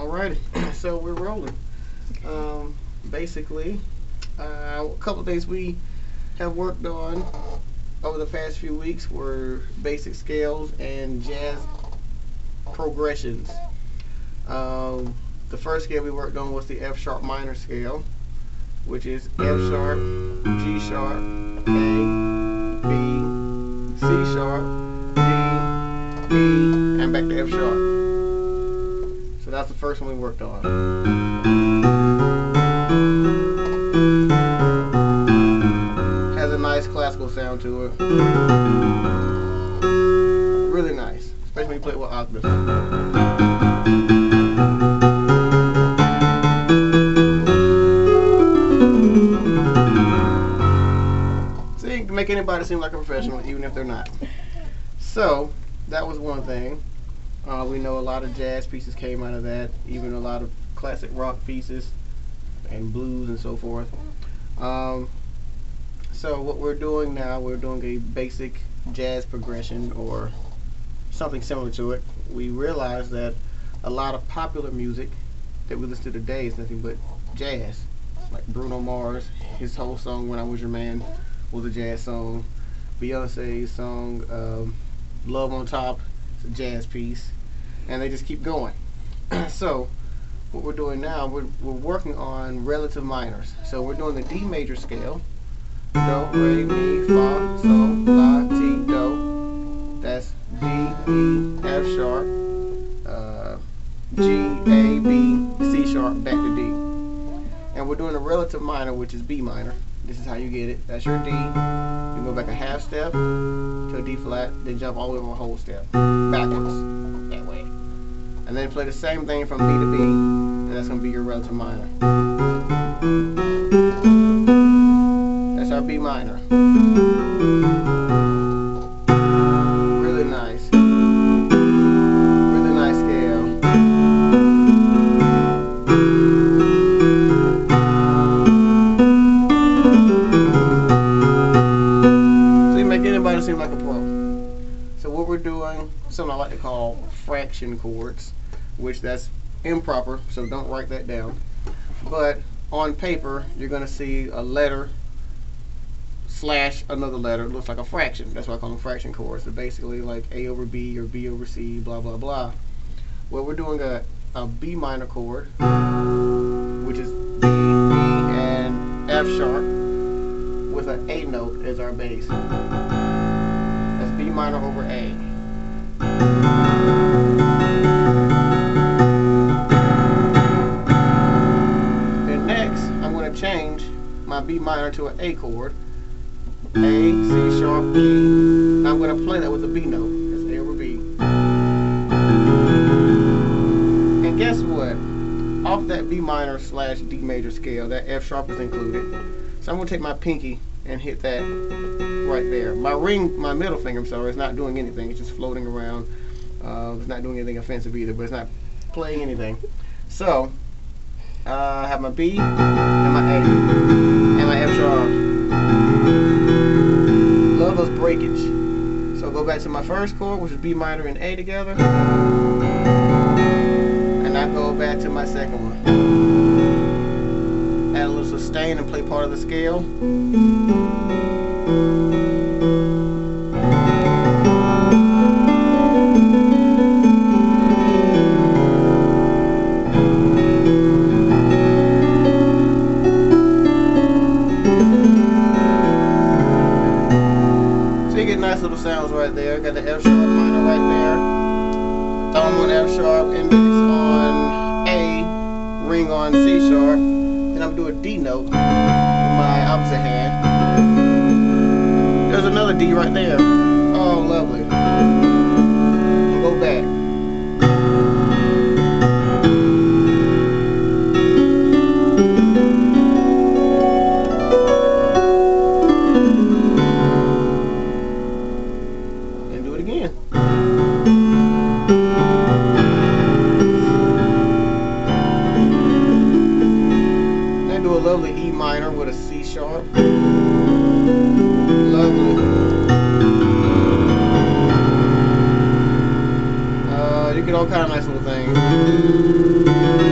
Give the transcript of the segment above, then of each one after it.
Alrighty, so we're rolling. Basically, a couple of things we have worked on over the past few weeks were basic scales and jazz progressions. The first scale we worked on was the F sharp minor scale, which is F sharp, G sharp, A, B, C sharp, D, E, and back to F sharp. So that's the first one we worked on. Has a nice classical sound to it. Really nice, especially when you play it with octaves. See, you can make anybody seem like a professional, even if they're not. So, that was one thing. We know a lot of jazz pieces came out of that, even a lot of classic rock pieces and blues and so forth. So what we're doing now, we're doing a basic jazz progression or something similar to it. We realize that a lot of popular music that we listen to today is nothing but jazz. Like Bruno Mars, his whole song "When I Was Your Man" was a jazz song. Beyonce's song "Love on Top" is a jazz piece, and they just keep going. So what we're doing now, we're working on relative minors. So we're doing the D major scale: do, re, mi, fa, sol, la, ti, do. That's D, E, F sharp, G, A, B, C sharp, back to D. And we're doing a relative minor, which is B minor. This is how you get it. That's your D. You go back a half step to a D flat, then jump all the way over a whole step backwards that way. And then play the same thing from B to B, and that's going to be your relative minor. That's our B minor. Really nice. Really nice scale. So you make anybody seem like a pro. So what we're doing, something I like to call fraction chords, which that's improper, so don't write that down. But on paper, you're going to see a letter slash another letter. It looks like a fraction. That's why I call them fraction chords. So basically like A over B or B over C, blah, blah, blah. Well, we're doing a B minor chord, which is B, E, and F sharp, with an A note as our bass. That's B minor over A. Then next, I'm going to change my B minor to an A chord. A, C sharp, E. Now I'm going to play that with a B note. That's A over B. And guess what? Off that B minor slash D major scale, that F sharp is included. So I'm going to take my pinky and hit that right there. My middle finger, I'm sorry, is not doing anything. It's just floating around. It's not doing anything offensive either, but it's not playing anything. So I have my B and my A and my F sharp. Love those breakage. So go back to my first chord, which is B minor and A together, and I go back to my second one. Add a little sustain and play part of the scale. Nice little sounds right there. Got the F sharp minor right there. Thumb on F sharp, index on A, ring on C sharp. Then I'm doing a D note with my opposite hand. There's another D right there. Oh, lovely. Go back. Lovely E minor with a C sharp. Lovely. You get all kind of nice little things.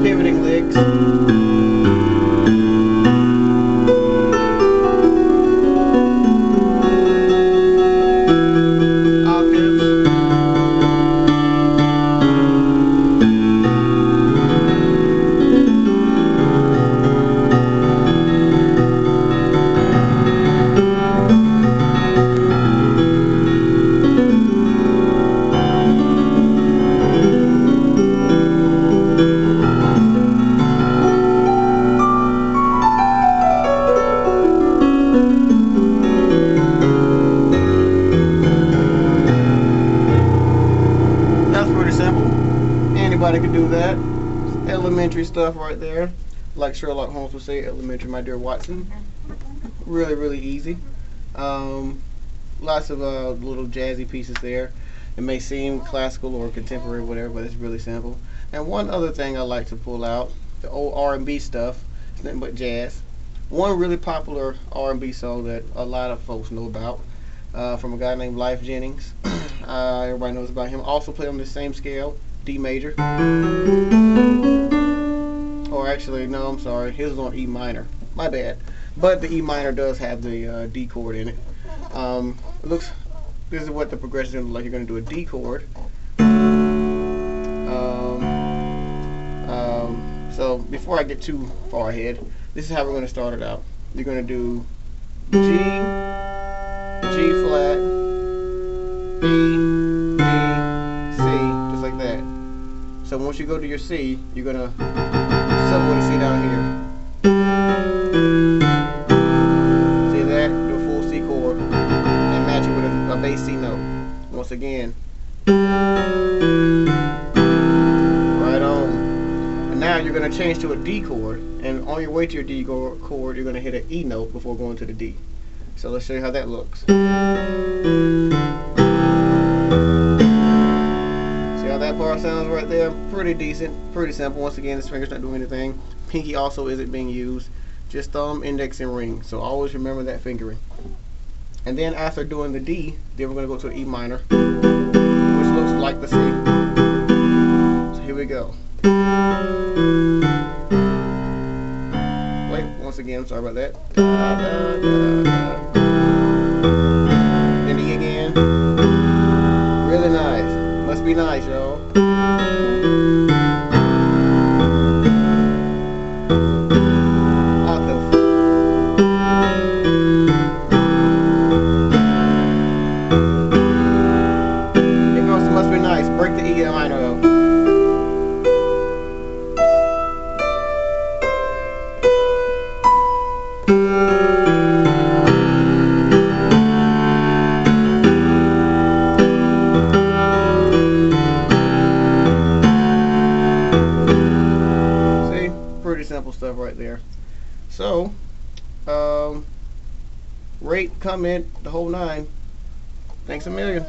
Pivoting licks. That's pretty simple. Anybody could do that. Elementary stuff right there. Like Sherlock Holmes would say, elementary, my dear Watson. Really, really easy. Lots of little jazzy pieces there. It may seem classical or contemporary, whatever, but it's really simple. And one other thing I like to pull out, the old R&B stuff. It's nothing but jazz. One really popular R&B song that a lot of folks know about, from a guy named Lyfe Jennings. Everybody knows about him. Also played on the same scale, D major. Or actually, no, I'm sorry, his was on E minor. My bad. But the E minor does have the D chord in it. This is what the progression is going to look like. You're going to do a D chord. So before I get too far ahead, this is how we're going to start it out. You're going to do G, G flat, B, B, C, just like that. So once you go to your C, you're going to sub with a C down here. See that? Do a full C chord and match it with a bass C note. Once again. Right on. And now you're going to change to a D chord, and on your way to your D chord, you're going to hit an E note before going to the D. So let's show you how that looks. See how that part sounds right there? Pretty decent, pretty simple. Once again, this finger's not doing anything. Pinky also isn't being used. Just thumb, index, and ring. So always remember that fingering. And then after doing the D, then we're going to go to an E minor, which looks like the C. So here we go. Wait, once again, sorry about that. Da, da, da, da. Then E again. Really nice. Must be nice, y'all. Octave. Here goes the must be nice. Break the E minor out. Pretty simple stuff right there. So, rate, comment, the whole nine. Thanks a million.